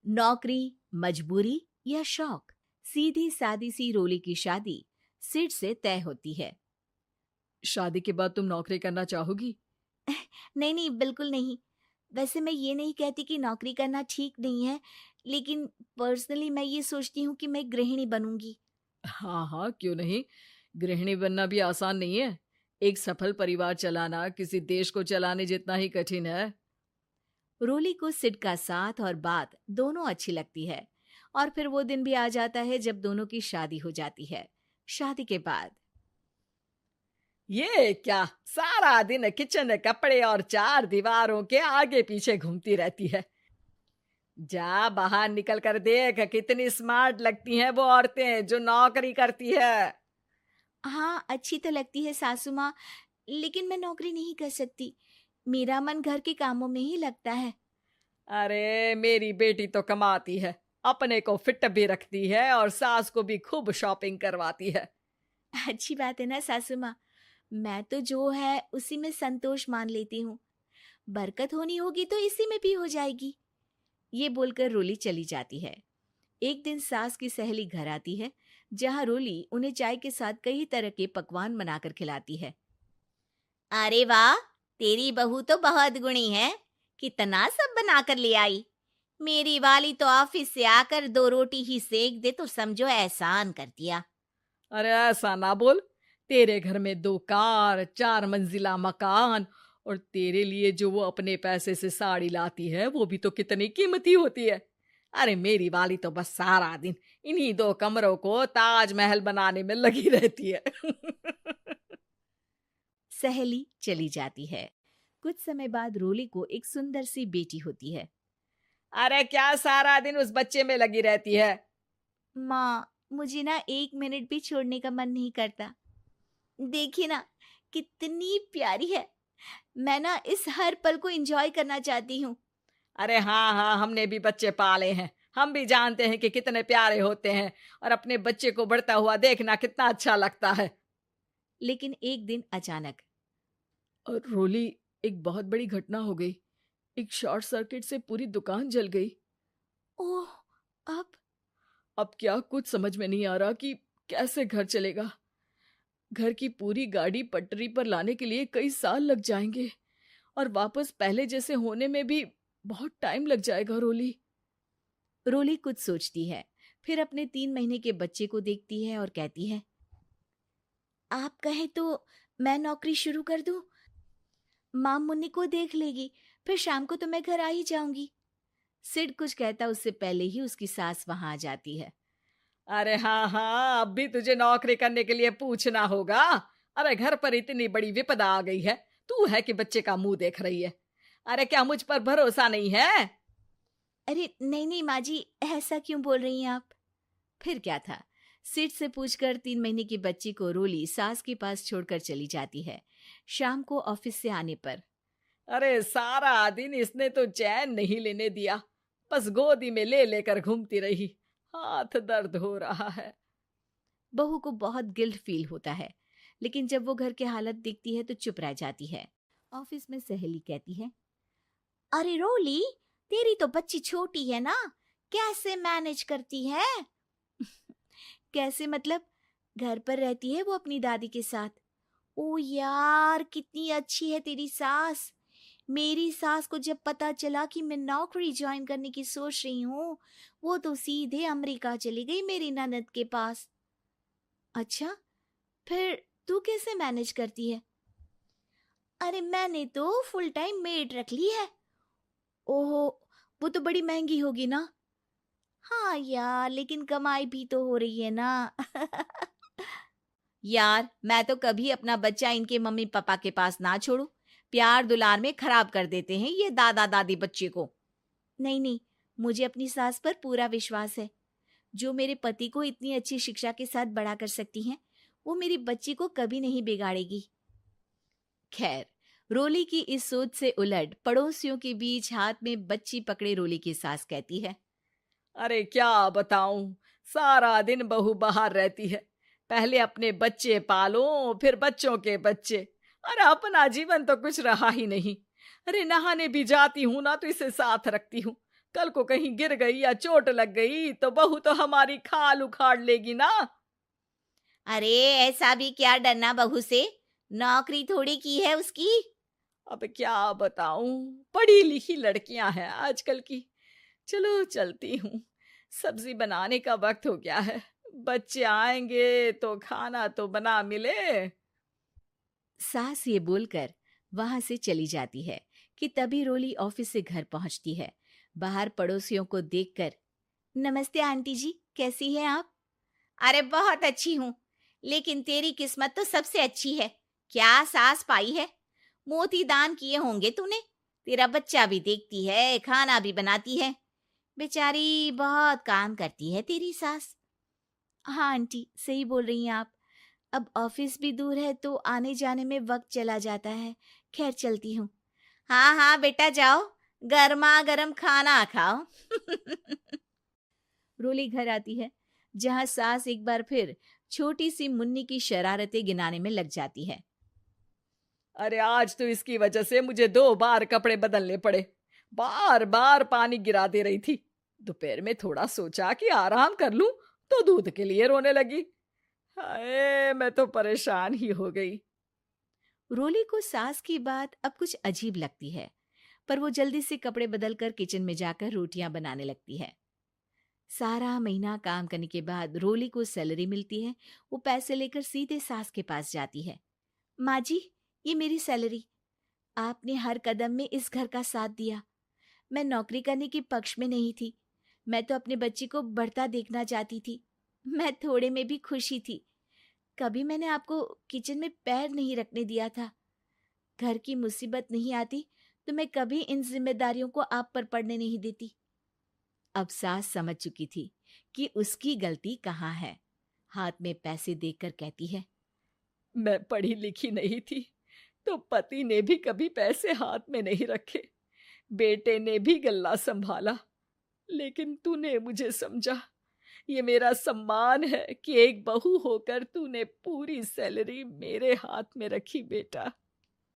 नौकरी, मजबूरी या शौक, सीधी सादी सी रोली की शादी सिड से तय होती है। शादी के बाद तुम नौकरी करना चाहोगी? नहीं नहीं, बिल्कुल नहीं। वैसे मैं ये नहीं कहती कि नौकरी करना ठीक नहीं है, लेकिन पर्सनली मैं ये सोचती हूँ कि मैं गृहिणी बनूंगी। हाँ हाँ, क्यों नहीं। गृहिणी बनना भी आसान नहीं है। एक सफल परिवार चलाना किसी देश को चलाने जितना ही कठिन है। रोली को सिड का साथ और बात दोनों अच्छी लगती है, और फिर वो दिन भी आ जाता है जब दोनों की शादी हो जाती है। शादी के बाद ये क्या, सारा दिन किचन कपड़े और चार दीवारों के आगे पीछे घूमती रहती है। जा बाहर निकल कर देख, कितनी स्मार्ट लगती हैं वो औरतें जो नौकरी करती है। हाँ, अच्छी तो लगती है सासू माँ, लेकिन मैं नौकरी नहीं कर सकती। मेरा मन घर के कामों में ही लगता है। अरे मेरी बेटी तो कमाती है, अपने को फिट भी रखती है और सास को भी खूब शॉपिंग करवाती है। अच्छी बात है ना सासू माँ। मैं तो जो है उसी में संतोष मान लेती हूँ। बरकत होनी होगी तो इसी में भी हो जाएगी। ये बोलकर रोली चली जाती है। एक दिन सास की सहेली घर आती है, जहाँ रोली उन्हें चाय के साथ कई तरह के पकवान बनाकर खिलाती है। अरे वाह, तेरी बहू तो बहुत गुणी है। कितना सब बनाकर ले आई। मेरी वाली तो ऑफिस से आकर दो रोटी ही सेक दे तो समझो एहसान कर दिया। अरे ऐसा ना बोल। तेरे घर में दो कार, चार मंजिला मकान, और तेरे लिए जो वो अपने पैसे से साड़ी लाती है वो भी तो कितनी कीमती होती है। अरे मेरी वाली तो बस सारा दिन इन्हीं दो कमरों को ताजमहल बनाने में लगी रहती है। सहेली चली जाती है। कुछ समय बाद रोली को एक सुंदर सी बेटी होती है। अरे क्या सारा दिन उस बच्चे में लगी रहती है। माँ, मुझे ना एक मिनट भी छोड़ने का मन नहीं करता। देखिए ना, कितनी प्यारी है। मैं ना इस हर पल को एंजॉय करना चाहती हूँ। अरे हाँ हाँ, हमने भी बच्चे पाले हैं, हम भी जानते हैं कि कितने प्यारे होते हैं, और अपने बच्चे को बढ़ता हुआ देखना कितना अच्छा लगता है। लेकिन एक दिन अचानक और रोली, एक बहुत बड़ी घटना हो गई। एक शॉर्ट सर्किट से पूरी दुकान जल गई। ओह, अब अब क्या कुछ समझ में नहीं आ रहा कि कैसे घर चलेगा। घर की पूरी गाड़ी पटरी पर लाने के लिए कई साल लग जाएंगे, और वापस पहले जैसे होने में भी बहुत टाइम लग जाएगा। रोली रोली कुछ सोचती है, फिर अपने 3 महीने के बच्चे को देखती है और कहती है, आप कहें तो मैं नौकरी शुरू कर दूं? माँ मुन्नी को देख लेगी, फिर शाम को तो मैं घर आ ही जाऊंगी। सिड कुछ कहता उससे पहले ही उसकी सास वहां आ जाती है। अरे हाँ हाँ, अब भी तुझे नौकरी करने के लिए पूछना होगा। अरे घर पर इतनी बड़ी विपदा आ गई है, तू है कि बच्चे का मुंह देख रही है। अरे क्या मुझ पर भरोसा नहीं है? अरे नहीं नहीं माँ जी, ऐसा क्यों बोल रही हैं आप? फिर क्या था, सिड से पूछकर 3 महीने की बच्ची को रोली सास के पास छोड़कर चली जाती है। शाम को ऑफिस से आने पर अरे सारा दिन इसने तो चैन नहीं लेने दिया, बस गोदी में ले लेकर घूमती रही। हाथ दर्द हो रहा है। बहू को बहुत गिल्ट फील होता है, लेकिन जब वो घर के हालत देखती है तो चुप रह जाती है। ऑफिस में सहेली कहती है, अरे रोली, तेरी तो बच्ची छोटी है ना, कैसे मैनेज करती है? कैसे मतलब? घर पर रहती है वो अपनी दादी के साथ। ओ यार, कितनी अच्छी है तेरी सास। मेरी सास को जब पता चला कि मैं नौकरी ज्वाइन करने की सोच रही हूँ, वो तो सीधे अमेरिका चली गई मेरी ननद के पास। अच्छा, फिर तू कैसे मैनेज करती है? अरे मैंने तो फुल टाइम मेड रख ली है। ओहो, वो तो बड़ी महंगी होगी ना? हाँ यार, लेकिन कमाई भी तो हो रही है ना। यार, मैं तो कभी अपना बच्चा इनके मम्मी पापा के पास ना छोड़ू। प्यार दुलार में खराब कर देते हैं ये दादा दादी बच्चे को। नहीं नहीं, मुझे अपनी सास पर पूरा विश्वास है। जो मेरे पति को इतनी अच्छी शिक्षा के साथ बड़ा कर सकती हैं, वो मेरी बच्ची को कभी नहीं बिगाड़ेगी। खैर, रोली की इस सोच से उलट पड़ोसियों के बीच हाथ में बच्ची पकड़े रोली की सास कहती है, अरे क्या बताऊं, सारा दिन बहू बाहर रहती है। पहले अपने बच्चे पालो, फिर बच्चों के बच्चे। अरे अपना जीवन तो कुछ रहा ही नहीं। अरे नहाने भी जाती हूं ना तो इसे साथ रखती हूँ, कल को कहीं गिर गई या चोट लग गई तो बहू तो हमारी खाल उखाड़ लेगी ना। अरे ऐसा भी क्या डरना बहू से, नौकरी थोड़ी की है उसकी। अब क्या बताऊं, पढ़ी लिखी लड़कियां हैं आजकल की। चलो चलती हूँ, सब्जी बनाने का वक्त हो गया है। बच्चे आएंगे तो खाना तो बना मिले। सास ये बोलकर वहां से चली जाती है कि तभी रोली ऑफिस से घर पहुंचती है। बाहर पड़ोसियों को देखकर, नमस्ते आंटी जी, कैसी हैं आप? अरे बहुत अच्छी हूँ, लेकिन तेरी किस्मत तो सबसे अच्छी है। क्या सास पाई है, मोती दान किए होंगे तूने। तेरा बच्चा भी देखती है, खाना भी बनाती है। बेचारी बहुत काम करती है तेरी सास। हाँ आंटी, सही बोल रही हैं आप। अब ऑफिस भी दूर है तो आने जाने में वक्त चला जाता है। खैर चलती हूँ। हाँ हाँ बेटा जाओ, गर्मा गर्म खाना खाओ। रोली घर आती है, जहाँ सास एक बार फिर छोटी सी मुन्नी की शरारतें गिनाने में लग जाती है। अरे आज तो इसकी वजह से मुझे 2 बार कपड़े बदलने पड़े। बार बार पानी गिरा दे रही थी। दोपहर में थोड़ा सोचा कि आराम कर लूं तो दूध के लिए रोने लगी। हाय, मैं तो परेशान ही हो गई। रोली को सास की बात अब कुछ अजीब लगती है, पर वो जल्दी से कपड़े बदलकर किचन में जाकर रोटियां बनाने लगती है। सारा महीना काम करने के बाद रोली को सैलरी मिलती है। वो पैसे लेकर सीधे सास के पास जाती है। माँ जी, ये मेरी सैलरी। आपने हर कदम में इस घर का साथ दिया। मैं नौकरी करने के पक्ष में नहीं थी। मैं तो अपने बच्चे को बढ़ता देखना चाहती थी। मैं थोड़े में भी खुशी थी। कभी मैंने आपको किचन में पैर नहीं रखने दिया था। घर की मुसीबत नहीं आती तो मैं कभी इन जिम्मेदारियों को आप पर पड़ने नहीं देती। अब सास समझ चुकी थी कि उसकी गलती कहाँ है। हाथ में पैसे देकर कहती है, मैं पढ़ी लिखी नहीं थी तो पति ने भी कभी पैसे हाथ में नहीं रखे। बेटे ने भी गल्ला संभाला, लेकिन तूने मुझे समझा। ये मेरा सम्मान है कि एक बहू होकर तूने पूरी सैलरी मेरे हाथ में रखी बेटा।